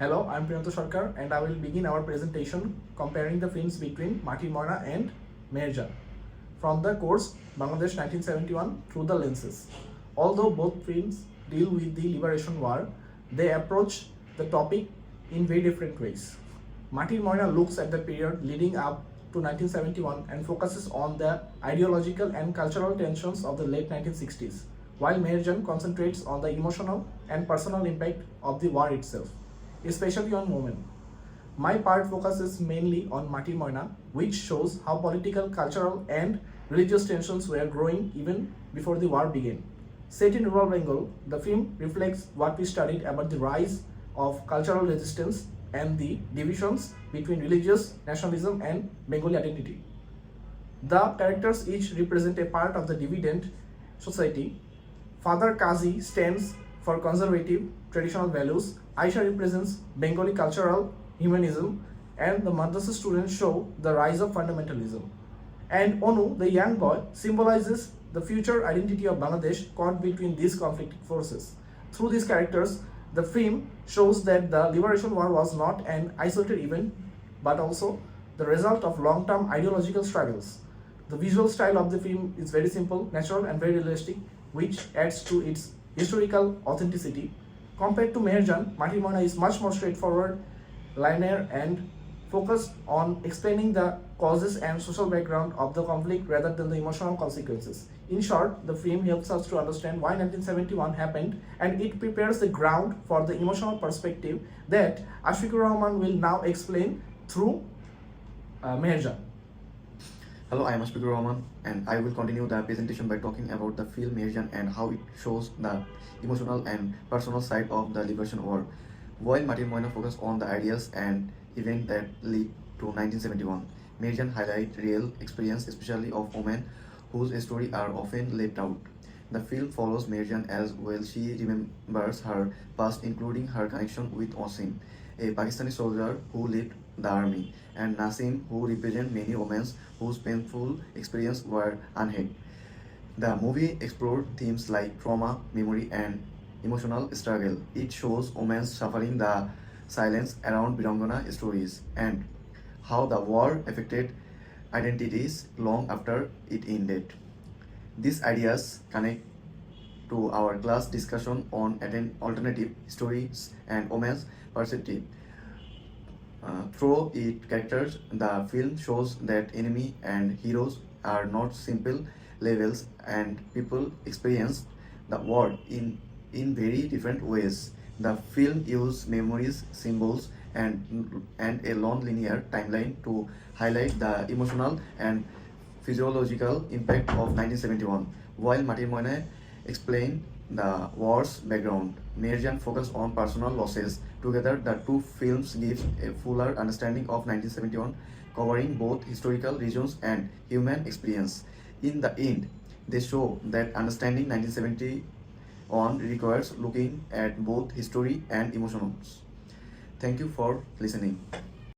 Hello, I'm Priyanta sarker and I will begin our presentation comparing the films between Mati Moina and Meherjan from the course Bangladesh 1971 through the lenses. Although both films deal with the liberation war, they approach the topic in very different ways. Mati Moina looks at the period leading up to 1971 and focuses on the ideological and cultural tensions of the late 1960s, while Meherjan concentrates on the emotional and personal impact of the war itself, especially on women. My part focuses mainly on Mati Moina, which shows how political, cultural, and religious tensions were growing even before the war began. Set in rural Bengal, the film reflects what we studied about the rise of cultural resistance and the divisions between religious nationalism and Bengali identity. The characters each represent a part of the dividend society. Father Kazi stands for conservative traditional values, Aisha represents Bengali cultural humanism, and the madrasa students show the rise of fundamentalism. And Onu, the young boy, symbolizes the future identity of Bangladesh caught between these conflicting forces. Through these characters, the film shows that the liberation war was not an isolated event but also the result of long-term ideological struggles. The visual style of the film is very simple, natural, and very realistic, which adds to its historical authenticity. Compared to Meherjan, Mati Moina is much more straightforward, linear, and focused on explaining the causes and social background of the conflict rather than the emotional consequences. In short, the film helps us to understand why 1971 happened, and it prepares the ground for the emotional perspective that Ashfiqur Rahman will now explain through Meherjan. Hello, I am Ashfiqur Rahman and I will continue the presentation by talking about the film Meherjan and how it shows the emotional and personal side of the liberation war. While Mati Moina focus on the ideas and events that lead to 1971, Meherjan highlight real experience, especially of women whose stories are often left out. The film follows Meherjan as well. She remembers her past, including her connection with Wasim, a Pakistani soldier who left the army, and Nasim, who represent many women whose painful experiences were unheard. The movie explored themes like trauma, memory, and emotional struggle. It shows women suffering the silence around Birangana stories and how the war affected identities long after it ended. These ideas connect to our class discussion on alternative stories and women's perspective. Through its characters, the film shows that enemy and heroes are not simple levels, and people experience the war in very different ways. The film uses memories, symbols, and a non-linear timeline to highlight the emotional and physiological impact of 1971, while Mati Moina explained the war's background. Meherjan focused on personal losses. Together, the two films give a fuller understanding of 1971, covering both historical regions and human experience. In the end, they show that understanding 1971 requires looking at both history and emotions. Thank you for listening.